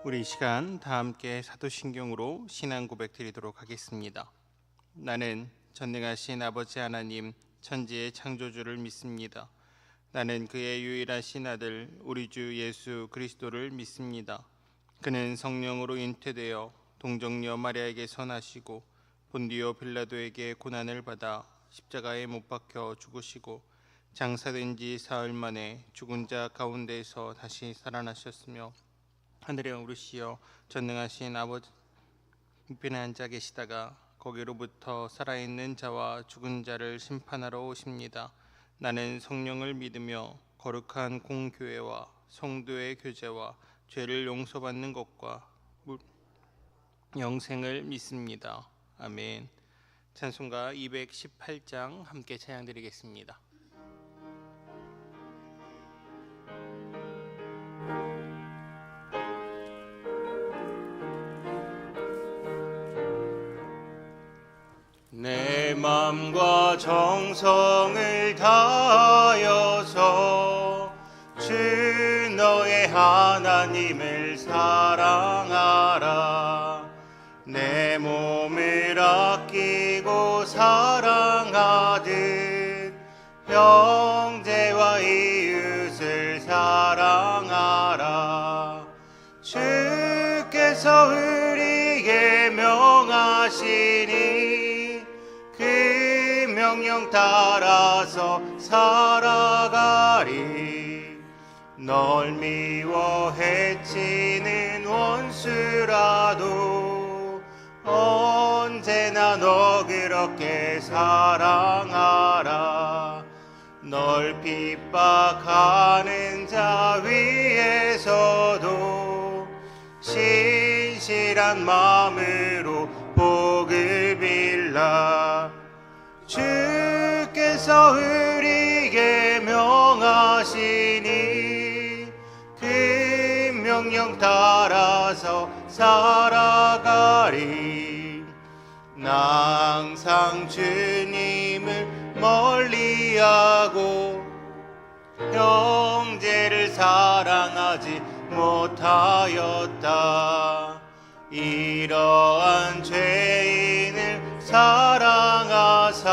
우리 이 시간 다 함께 사도신경으로 신앙 고백 드리도록 하겠습니다. 나는 전능하신 아버지 하나님 천지의 창조주를 믿습니다. 나는 그의 유일하신 아들 우리 주 예수 그리스도를 믿습니다. 그는 성령으로 잉태되어 동정녀 마리아에게서 나시고 본디오 빌라도에게 고난을 받아 십자가에 못 박혀 죽으시고 장사된 지 사흘 만에 죽은 자 가운데에서 다시 살아나셨으며 하늘에 오르시어 전능하신 아버지 우편에 앉아 계시다가 거기로부터 살아있는 자와 죽은 자를 심판하러 오십니다. 나는 성령을 믿으며 거룩한 공교회와 성도의 교제와 죄를 용서받는 것과 영생을 믿습니다. 아멘. 찬송가 218장 함께 찬양드리겠습니다. 내 맘과 정성을 다하여서 주 너의 하나님을 사랑하라. 내 몸을 아끼고 사랑하듯 형제와 이웃을 사랑하라. 주께서 우리에게 명하시니 그 명령 따라서 살아가리. 널 미워 해치는 원수라도 언제나 너 그렇게 사랑하라. 널 핍박하는 자 위에서도 신실한 마음으로 복을 빌라. 주께서 우리에게 명하시니 그 명령 따라서 살아가리. 나 항상 주님을 멀리하고 형제를 사랑하지 못하였다. 이러한 죄인을 사랑하사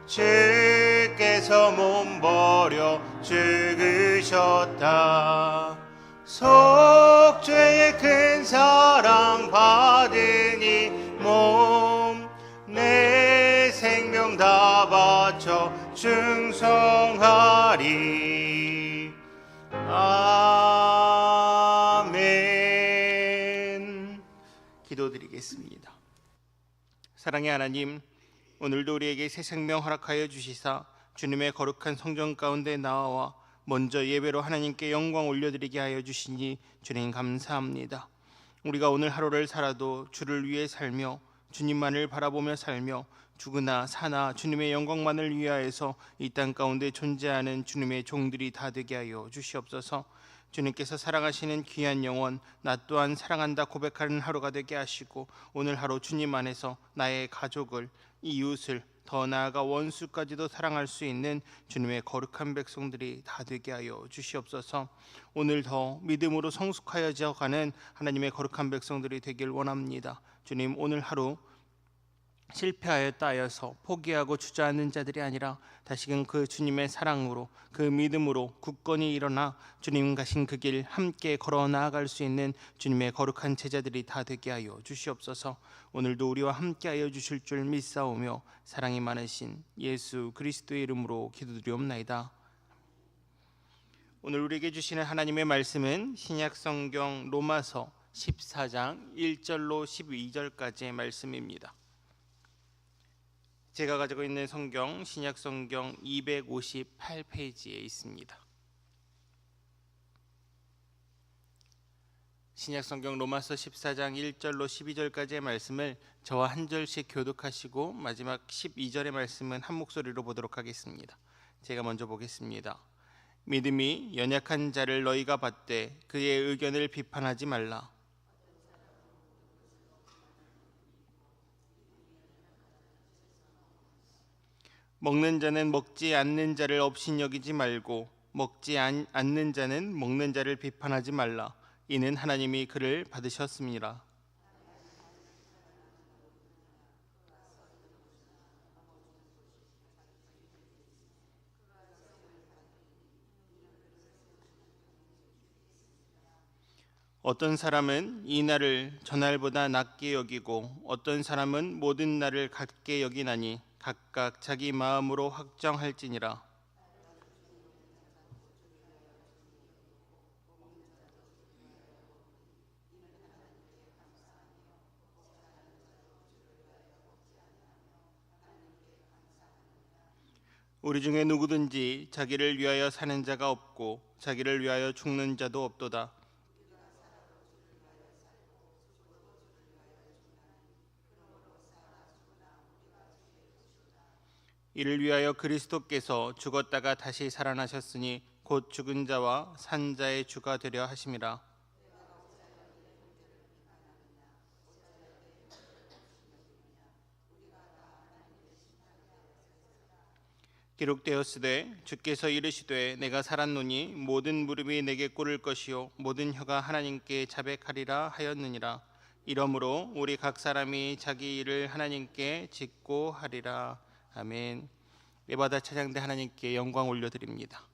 주께서 몸버려 죽으셨다. 속죄의 큰 사랑 받으니 몸 내 생명 다 바쳐 충성하리. 아멘. 기도드리겠습니다. 사랑의 하나님, 오늘도 우리에게 새 생명 허락하여 주시사 주님의 거룩한 성전 가운데 나와 먼저 예배로 하나님께 영광 올려드리게 하여 주시니 주님 감사합니다. 우리가 오늘 하루를 살아도 주를 위해 살며 주님만을 바라보며 살며 죽으나 사나 주님의 영광만을 위하여서 이 땅 가운데 존재하는 주님의 종들이 다 되게 하여 주시옵소서. 주님께서 사랑하시는 귀한 영혼 나 또한 사랑한다 고백하는 하루가 되게 하시고 오늘 하루 주님 안에서 나의 가족을 이웃을 더 나아가 원수까지도 사랑할 수 있는 주님의 거룩한 백성들이 다 되게 하여 주시옵소서. 오늘 더 믿음으로 성숙하여져 가는 하나님의 거룩한 백성들이 되길 원합니다. 주님, 오늘 하루 실패하였다 하여서 포기하고 주저앉는 자들이 아니라 다시금 그 주님의 사랑으로 그 믿음으로 굳건히 일어나 주님 가신 그 길 함께 걸어 나아갈 수 있는 주님의 거룩한 제자들이 다 되게 하여 주시옵소서. 오늘도 우리와 함께 하여 주실 줄 믿사오며 사랑이 많으신 예수 그리스도의 이름으로 기도드리옵나이다. 오늘 우리에게 주시는 하나님의 말씀은 신약 성경 로마서 14장 1절로 12절까지의 말씀입니다. 제가 가지고 있는 성경 신약 성경 258페이지에 있습니다. 신약 성경 로마서 14장 1절로 12절까지의 말씀을 저와 한 절씩 교독하시고 마지막 12절의 말씀은 한 목소리로 보도록 하겠습니다. 제가 먼저 보겠습니다. 믿음이 연약한 자를 너희가 받되 그의 의견을 비판하지 말라. 먹는 자는 먹지 않는 자를 업신여기지 말고 먹지 않는 자는 먹는 자를 비판하지 말라. 이는 하나님이 그를 받으셨습니다. 어떤 사람은 이 날을 저날보다 낮게 여기고 어떤 사람은 모든 날을 같게 여기나니 각각 자기 마음으로 확정할지니라. 우리 중에 누구든지 자기를 위하여 사는 자가 없고 자기를 위하여 죽는 자도 없도다. 이를 위하여 그리스도께서 죽었다가 다시 살아나셨으니 곧 죽은 자와 산 자의 주가 되려 하심이라. 기록되었으되 주께서 이르시되 내가 살았노니 모든 무릎이 내게 꿇을 것이요 모든 혀가 하나님께 자백하리라 하였느니라. 이러므로 우리 각 사람이 자기 일을 하나님께 짓고 하리라. 아멘. 예바다 찬양대 하나님께 영광 올려드립니다.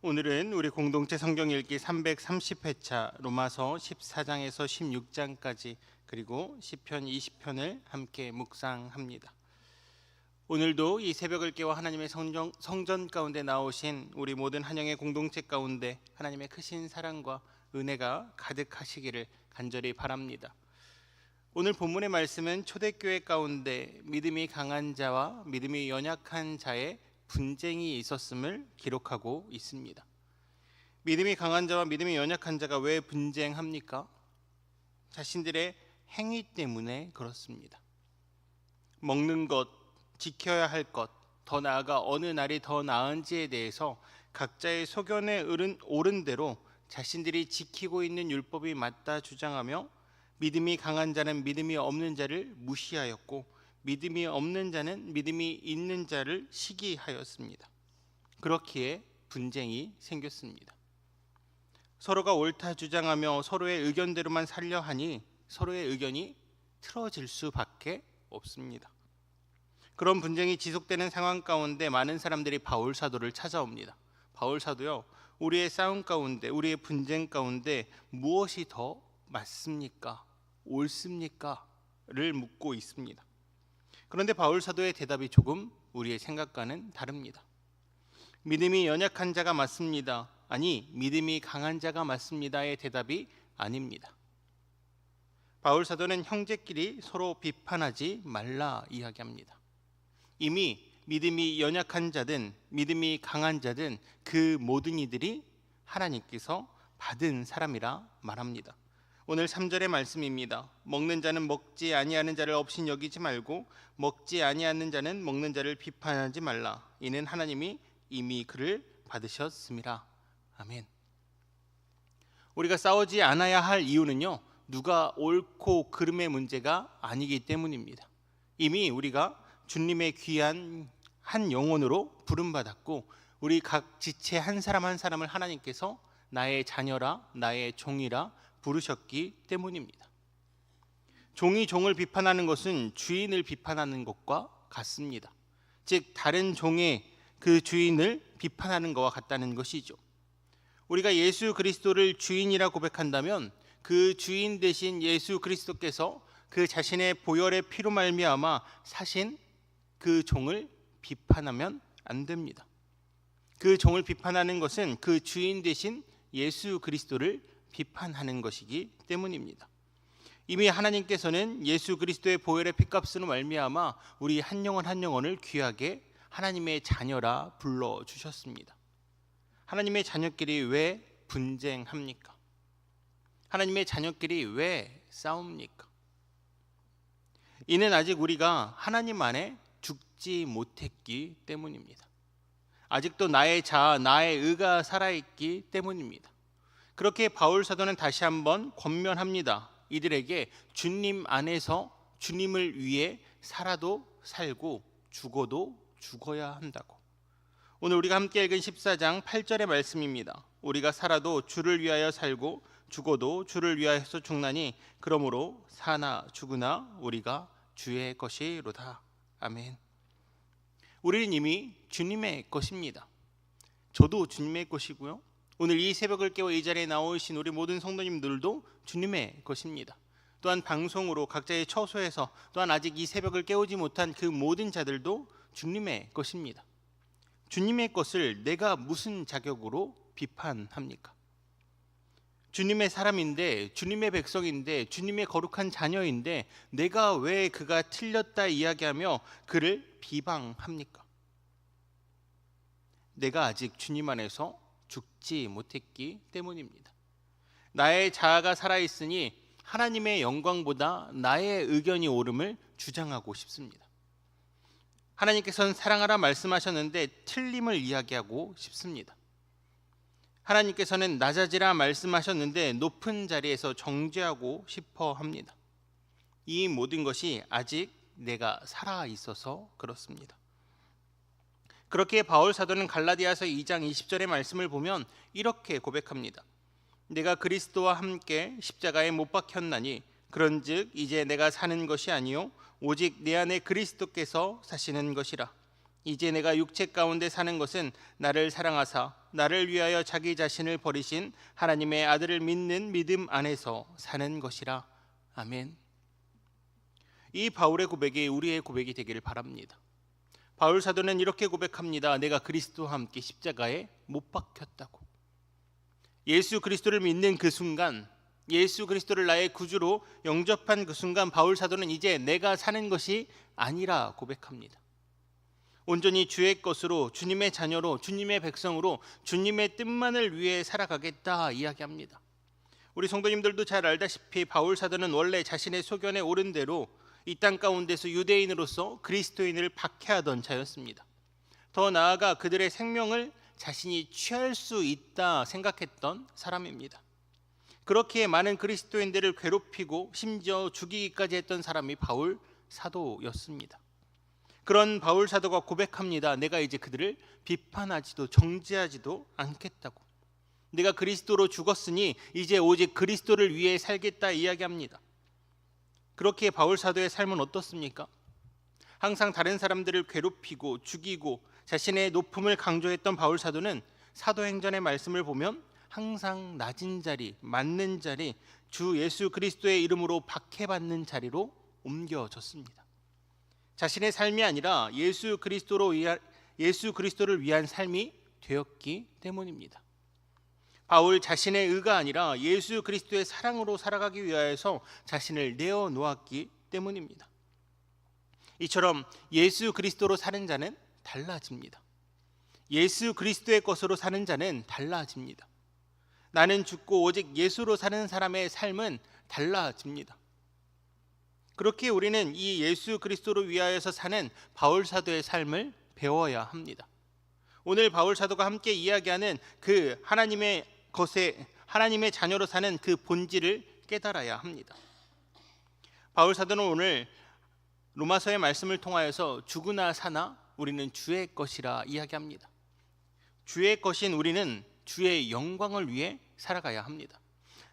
오늘은 우리 공동체 성경 읽기 330회차 로마서 14장에서 16장까지 그리고 시편 20편을 함께 묵상합니다. 오늘도 이 새벽을 깨워 하나님의 성전 가운데 나오신 우리 모든 한영의 공동체 가운데 하나님의 크신 사랑과 은혜가 가득하시기를 간절히 바랍니다. 오늘 본문의 말씀은 초대교회 가운데 믿음이 강한 자와 믿음이 연약한 자의 분쟁이 있었음을 기록하고 있습니다. 믿음이 강한 자와 믿음이 연약한 자가 왜 분쟁합니까? 자신들의 행위 때문에 그렇습니다. 먹는 것, 지켜야 할 것, 더 나아가 어느 날이 더 나은지에 대해서 각자의 소견에 옳은 대로 자신들이 지키고 있는 율법이 맞다 주장하며 믿음이 강한 자는 믿음이 없는 자를 무시하였고 믿음이 없는 자는 믿음이 있는 자를 시기하였습니다. 그렇기에 분쟁이 생겼습니다. 서로가 옳다 주장하며 서로의 의견대로만 살려 하니 서로의 의견이 틀어질 수밖에 없습니다. 그런 분쟁이 지속되는 상황 가운데 많은 사람들이 바울 사도를 찾아옵니다. 바울 사도요, 우리의 싸움 가운데, 우리의 분쟁 가운데 무엇이 더 맞습니까? 옳습니까? 를 묻고 있습니다. 그런데 바울 사도의 대답이 조금 우리의 생각과는 다릅니다. 믿음이 연약한 자가 맞습니다. 아니, 믿음이 강한 자가 맞습니다의 대답이 아닙니다. 바울 사도는 형제끼리 서로 비판하지 말라 이야기합니다. 이미 믿음이 연약한 자든 믿음이 강한 자든 그 모든 이들이 하나님께서 받은 사람이라 말합니다. 오늘 3절의 말씀입니다. 먹는 자는 먹지 아니하는 자를 없인 여기지 말고 먹지 아니하는 자는 먹는 자를 비판하지 말라. 이는 하나님이 이미 그를 받으셨음이라. 아멘. 우리가 싸우지 않아야 할 이유는요, 누가 옳고 그름의 문제가 아니기 때문입니다. 이미 우리가 주님의 귀한 한 영혼으로 부름받았고 우리 각 지체 한 사람 한 사람을 하나님께서 나의 자녀라 나의 종이라 부르셨기 때문입니다. 종이 종을 비판하는 것은 주인을 비판하는 것과 같습니다. 즉 다른 종의 그 주인을 비판하는 것과 같다는 것이죠. 우리가 예수 그리스도를 주인이라 고백한다면 그 주인 되신 예수 그리스도께서 그 자신의 보혈의 피로 말미암아 사신 그 종을 비판하면 안 됩니다. 그 종을 비판하는 것은 그 주인 되신 예수 그리스도를 비판하는 것이기 때문입니다. 이미 하나님께서는 예수 그리스도의 보혈의 피값으로 말미암아 우리 한 영혼 한 영혼을 귀하게 하나님의 자녀라 불러주셨습니다. 하나님의 자녀끼리 왜 분쟁합니까? 하나님의 자녀끼리 왜 싸웁니까? 이는 아직 우리가 하나님 안에 죽지 못했기 때문입니다. 아직도 나의 자아, 나의 의가 살아있기 때문입니다. 그렇게 바울 사도는 다시 한번 권면합니다. 이들에게 주님 안에서 주님을 위해 살아도 살고 죽어도 죽어야 한다고. 오늘 우리가 함께 읽은 14장 8절의 말씀입니다. 우리가 살아도 주를 위하여 살고 죽어도 주를 위하여서 죽나니 그러므로 사나 죽으나 우리가 주의 것이로다. 아멘. 우리는 이미 주님의 것입니다. 저도 주님의 것이고요. 오늘 이 새벽을 깨워 이 자리에 나오신 우리 모든 성도님들도 주님의 것입니다. 또한 방송으로 각자의 처소에서 또한 아직 이 새벽을 깨우지 못한 그 모든 자들도 주님의 것입니다. 주님의 것을 내가 무슨 자격으로 비판합니까? 주님의 사람인데, 주님의 백성인데, 주님의 거룩한 자녀인데 내가 왜 그가 틀렸다 이야기하며 그를 비방합니까? 내가 아직 주님 안에서 죽지 못했기 때문입니다. 나의 자아가 살아있으니 하나님의 영광보다 나의 의견이 옳음을 주장하고 싶습니다. 하나님께서는 사랑하라 말씀하셨는데 틀림을 이야기하고 싶습니다. 하나님께서는 낮아지라 말씀하셨는데 높은 자리에서 정죄하고 싶어 합니다. 이 모든 것이 아직 내가 살아 있어서 그렇습니다. 그렇게 바울 사도는 갈라디아서 2장 20절의 말씀을 보면 이렇게 고백합니다. 내가 그리스도와 함께 십자가에 못 박혔나니 그런즉 이제 내가 사는 것이 아니요 오직 내 안에 그리스도께서 사시는 것이라. 이제 내가 육체 가운데 사는 것은 나를 사랑하사 나를 위하여 자기 자신을 버리신 하나님의 아들을 믿는 믿음 안에서 사는 것이라. 아멘. 이 바울의 고백이 우리의 고백이 되기를 바랍니다. 바울 사도는 이렇게 고백합니다. 내가 그리스도와 함께 십자가에 못 박혔다고. 예수 그리스도를 믿는 그 순간, 예수 그리스도를 나의 구주로 영접한 그 순간 바울 사도는 이제 내가 사는 것이 아니라 고백합니다. 온전히 주의 것으로, 주님의 자녀로, 주님의 백성으로 주님의 뜻만을 위해 살아가겠다 이야기합니다. 우리 성도님들도 잘 알다시피 바울 사도는 원래 자신의 소견에 옳은 대로 이 땅 가운데서 유대인으로서 그리스도인을 박해하던 자였습니다. 더 나아가 그들의 생명을 자신이 취할 수 있다 생각했던 사람입니다. 그렇게 많은 그리스도인들을 괴롭히고 심지어 죽이기까지 했던 사람이 바울 사도였습니다. 그런 바울 사도가 고백합니다. 내가 이제 그들을 비판하지도 정죄하지도 않겠다고. 내가 그리스도로 죽었으니 이제 오직 그리스도를 위해 살겠다 이야기합니다. 그렇게 바울 사도의 삶은 어떻습니까? 항상 다른 사람들을 괴롭히고 죽이고 자신의 높음을 강조했던 바울 사도는 사도행전의 말씀을 보면 항상 낮은 자리, 맞는 자리, 주 예수 그리스도의 이름으로 박해받는 자리로 옮겨졌습니다. 자신의 삶이 아니라 예수 그리스도를 위한 삶이 되었기 때문입니다. 바울 자신의 의가 아니라 예수 그리스도의 사랑으로 살아가기 위하여서 자신을 내어놓았기 때문입니다. 이처럼 예수 그리스도로 사는 자는 달라집니다. 예수 그리스도의 것으로 사는 자는 달라집니다. 나는 죽고 오직 예수로 사는 사람의 삶은 달라집니다. 그렇게 우리는 이 예수 그리스도를 위하여서 사는 바울 사도의 삶을 배워야 합니다. 오늘 바울 사도가 함께 이야기하는 그 하나님의 자녀로 사는 그 본질을 깨달아야 합니다. 바울 사도는 오늘 로마서의 말씀을 통하여서 죽으나 사나 우리는 주의 것이라 이야기합니다. 주의 것인 우리는 주의 영광을 위해 살아가야 합니다.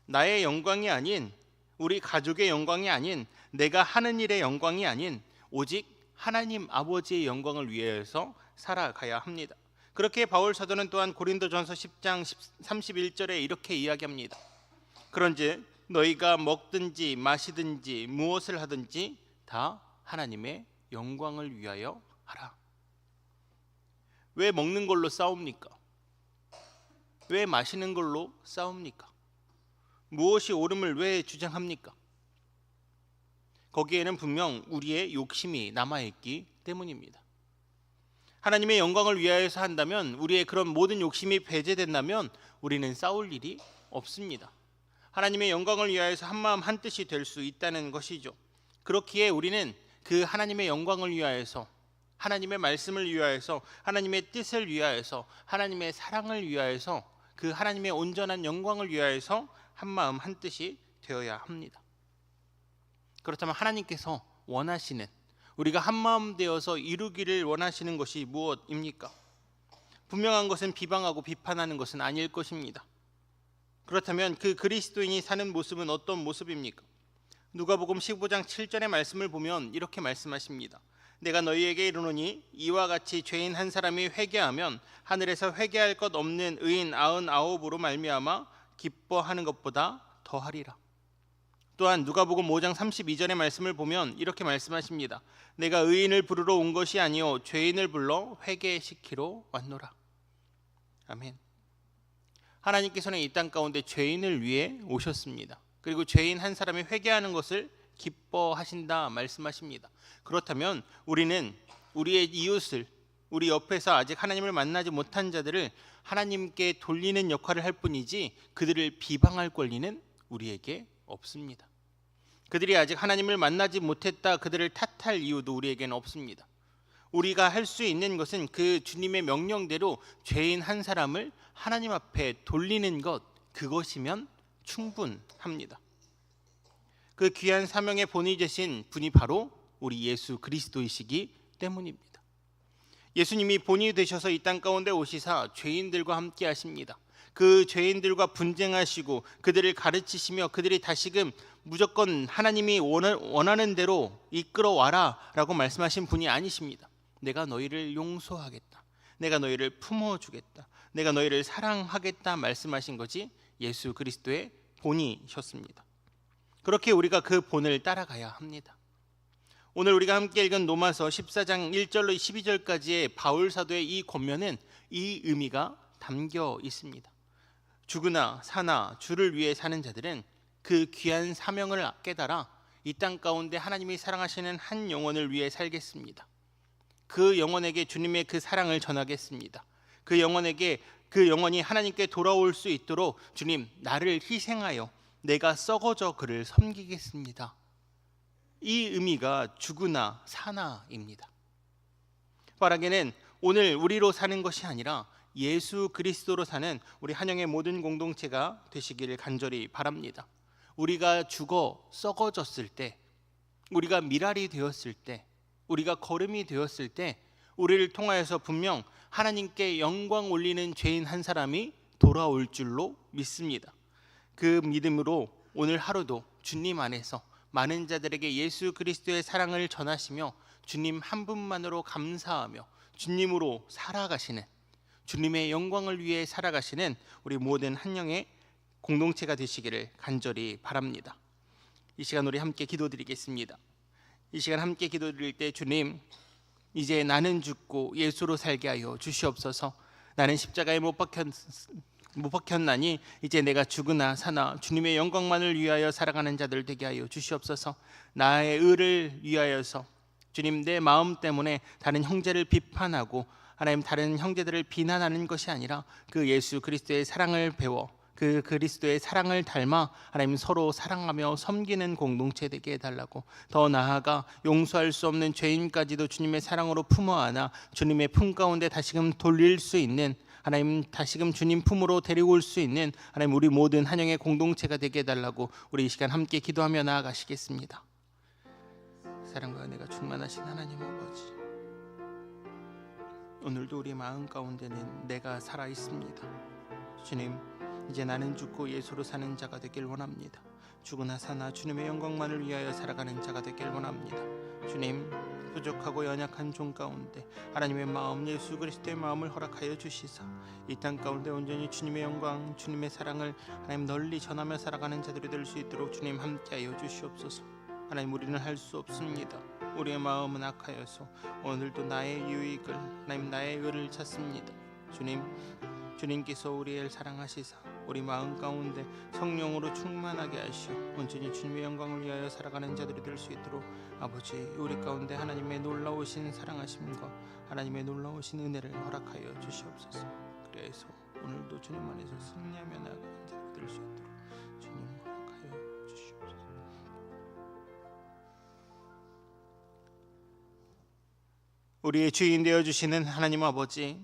나의 영광이 아닌, 우리 가족의 영광이 아닌, 내가 하는 일의 영광이 아닌 오직 하나님 아버지의 영광을 위해서 살아가야 합니다. 그렇게 바울 사도는 또한 고린도전서 10장 31절에 이렇게 이야기합니다. 그런즉 너희가 먹든지 마시든지 무엇을 하든지 다 하나님의 영광을 위하여 하라. 왜 먹는 걸로 싸웁니까? 왜 마시는 걸로 싸웁니까? 무엇이 옳음을 왜 주장합니까? 거기에는 분명 우리의 욕심이 남아있기 때문입니다. 하나님의 영광을 위하여서 한다면, 우리의 그런 모든 욕심이 배제된다면 우리는 싸울 일이 없습니다. 하나님의 영광을 위하여서 한마음 한뜻이 될 수 있다는 것이죠. 그렇기에 우리는 그 하나님의 영광을 위하여서, 하나님의 말씀을 위하여서, 하나님의 뜻을 위하여서, 하나님의 사랑을 위하여서, 그 하나님의 온전한 영광을 위하여서 한마음 한뜻이 되어야 합니다. 그렇다면 하나님께서 원하시는, 우리가 한마음 되어서 이루기를 원하시는 것이 무엇입니까? 분명한 것은 비방하고 비판하는 것은 아닐 것입니다. 그렇다면 그 그리스도인이 사는 모습은 어떤 모습입니까? 누가복음 15장 7절의 말씀을 보면 이렇게 말씀하십니다. 내가 너희에게 이르노니 이와 같이 죄인 한 사람이 회개하면 하늘에서 회개할 것 없는 의인 99으로 말미암아 기뻐하는 것보다 더하리라. 또한 누가복음 5장 32절의 말씀을 보면 이렇게 말씀하십니다. 내가 의인을 부르러 온 것이 아니요 죄인을 불러 회개시키러 왔노라. 아멘. 하나님께서는 이 땅 가운데 죄인을 위해 오셨습니다. 그리고 죄인 한 사람이 회개하는 것을 기뻐하신다 말씀하십니다. 그렇다면 우리는 우리의 이웃을, 우리 옆에서 아직 하나님을 만나지 못한 자들을 하나님께 돌리는 역할을 할 뿐이지 그들을 비방할 권리는 우리에게 없습니다. 그들이 아직 하나님을 만나지 못했다 그들을 탓할 이유도 우리에게는 없습니다. 우리가 할 수 있는 것은 그 주님의 명령대로 죄인 한 사람을 하나님 앞에 돌리는 것, 그것이면 충분합니다. 그 귀한 사명의 본이 되신 분이 바로 우리 예수 그리스도이시기 때문입니다. 예수님이 본이 되셔서 이 땅 가운데 오시사 죄인들과 함께 하십니다. 그 죄인들과 분쟁하시고 그들을 가르치시며 그들이 다시금 무조건 하나님이 원하는 대로 이끌어와라 라고 말씀하신 분이 아니십니다. 내가 너희를 용서하겠다, 내가 너희를 품어주겠다, 내가 너희를 사랑하겠다 말씀하신 것이 예수 그리스도의 본이셨습니다. 그렇게 우리가 그 본을 따라가야 합니다. 오늘 우리가 함께 읽은 로마서 14장 1절로 12절까지의 바울 사도의 이 권면은 이 의미가 담겨 있습니다. 죽으나 사나 주를 위해 사는 자들은 그 귀한 사명을 깨달아 이 땅 가운데 하나님이 사랑하시는 한 영혼을 위해 살겠습니다. 그 영혼에게 주님의 그 사랑을 전하겠습니다. 그 영혼이 하나님께 돌아올 수 있도록 주님, 나를 희생하여 내가 썩어져 그를 섬기겠습니다. 이 의미가 죽으나 사나입니다. 바라게는 오늘 우리로 사는 것이 아니라 예수 그리스도로 사는 우리 한영의 모든 공동체가 되시기를 간절히 바랍니다. 우리가 죽어 썩어졌을 때, 우리가 미랄이 되었을 때, 우리가 거름이 되었을 때 우리를 통하여서 분명 하나님께 영광 올리는 죄인 한 사람이 돌아올 줄로 믿습니다. 그 믿음으로 오늘 하루도 주님 안에서 많은 자들에게 예수 그리스도의 사랑을 전하시며 주님 한 분만으로 감사하며 주님으로 살아가시는, 주님의 영광을 위해 살아가시는 우리 모든 한 영의 공동체가 되시기를 간절히 바랍니다. 이 시간 우리 함께 기도드리겠습니다. 이 시간 함께 기도드릴 때 주님, 이제 나는 죽고 예수로 살게 하여 주시옵소서. 나는 십자가에 못 박혔나니 이제 내가 죽으나 사나 주님의 영광만을 위하여 살아가는 자들 되게 하여 주시옵소서. 나의 의를 위하여서 주님, 내 마음 때문에 다른 형제를 비판하고 하나님 다른 형제들을 비난하는 것이 아니라 그 예수 그리스도의 사랑을 배워 그 그리스도의 사랑을 닮아 하나님 서로 사랑하며 섬기는 공동체 되게 해달라고, 더 나아가 용서할 수 없는 죄인까지도 주님의 사랑으로 품어 안아 주님의 품 가운데 다시금 돌릴 수 있는, 하나님 다시금 주님 품으로 데리고 올 수 있는 하나님 우리 모든 한영의 공동체가 되게 해달라고 우리 이 시간 함께 기도하며 나아가시겠습니다. 사랑과 은혜가 충만하신 하나님 아버지, 오늘도 우리 마음 가운데는 내가 살아 있습니다. 주님, 이제 나는 죽고 예수로 사는 자가 되길 원합니다. 죽으나 사나 주님의 영광만을 위하여 살아가는 자가 되길 원합니다. 주님, 부족하고 연약한 종 가운데 하나님의 마음, 예수 그리스도의 마음을 허락하여 주시사 이 땅 가운데 온전히 주님의 영광, 주님의 사랑을 하나님 널리 전하며 살아가는 자들이 될 수 있도록 주님 함께하여 주시옵소서. 하나님, 우리는 할 수 없습니다. 우리의 마음은 악하여서 오늘도 나의 유익을, 하나님 나의 의를 찾습니다. 주님, 주님께서 우리를 사랑하시사 우리 마음 가운데 성령으로 충만하게 하시어 온전히 주님의 영광을 위하여 살아가는 자들이 될 수 있도록 아버지, 우리 가운데 하나님의 놀라우신 사랑하심과 하나님의 놀라우신 은혜를 허락하여 주시옵소서. 그래서 오늘도 주님 안에서 승리하며 나아가는 자들이 될 수 있도록 주님 허락하여 주시옵소서. 우리의 주인 되어주시는 하나님 아버지,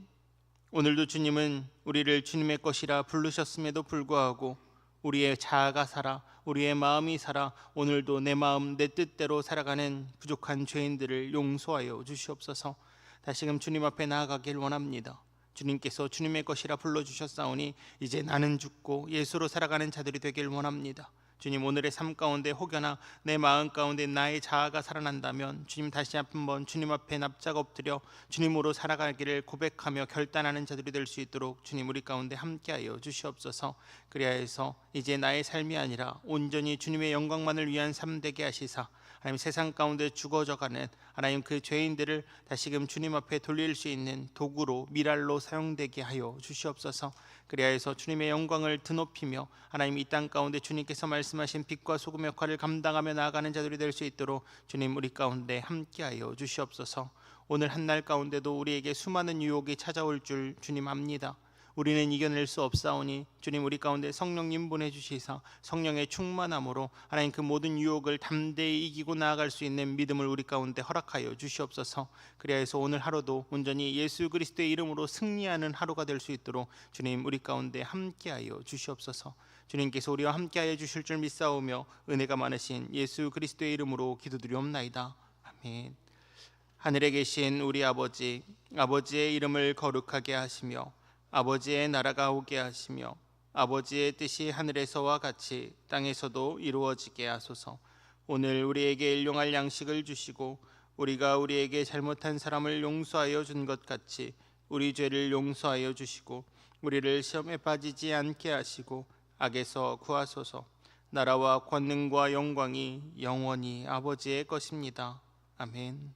오늘도 주님은 우리를 주님의 것이라 부르셨음에도 불구하고 우리의 자아가 살아, 우리의 마음이 살아 오늘도 내 마음 내 뜻대로 살아가는 부족한 죄인들을 용서하여 주시옵소서. 다시금 주님 앞에 나아가길 원합니다. 주님께서 주님의 것이라 불러주셨사오니 이제 나는 죽고 예수로 살아가는 자들이 되길 원합니다. 주님, 오늘의 삶 가운데 혹여나 내 마음 가운데 나의 자아가 살아난다면 주님, 다시 한번 주님 앞에 납작 엎드려 주님으로 살아가기를 고백하며 결단하는 자들이 될 수 있도록 주님 우리 가운데 함께하여 주시옵소서. 그리하여서 이제 나의 삶이 아니라 온전히 주님의 영광만을 위한 삶 되게 하시사 하나님 세상 가운데 죽어져가는 하나님 그 죄인들을 다시금 주님 앞에 돌릴 수 있는 도구로, 미랄로 사용되게 하여 주시옵소서. 그리하여서 주님의 영광을 드높이며 하나님 이 땅 가운데 주님께서 말씀하신 빛과 소금 역할을 감당하며 나아가는 자들이 될 수 있도록 주님 우리 가운데 함께하여 주시옵소서. 오늘 한날 가운데도 우리에게 수많은 유혹이 찾아올 줄 주님 압니다. 우리는 이겨낼 수 없사오니 주님 우리 가운데 성령님 보내주시사 성령의 충만함으로 하나님 그 모든 유혹을 담대히 이기고 나아갈 수 있는 믿음을 우리 가운데 허락하여 주시옵소서. 그리하여서 오늘 하루도 온전히 예수 그리스도의 이름으로 승리하는 하루가 될 수 있도록 주님 우리 가운데 함께하여 주시옵소서. 주님께서 우리와 함께하여 주실 줄 믿사오며 은혜가 많으신 예수 그리스도의 이름으로 기도드리옵나이다. 아멘. 하늘에 계신 우리 아버지, 아버지의 이름을 거룩하게 하시며 아버지의 나라가 오게 하시며 아버지의 뜻이 하늘에서와 같이 땅에서도 이루어지게 하소서. 오늘 우리에게 일용할 양식을 주시고 우리가 우리에게 잘못한 사람을 용서하여 준 것 같이 우리 죄를 용서하여 주시고 우리를 시험에 빠지지 않게 하시고 악에서 구하소서. 나라와 권능과 영광이 영원히 아버지의 것입니다. 아멘.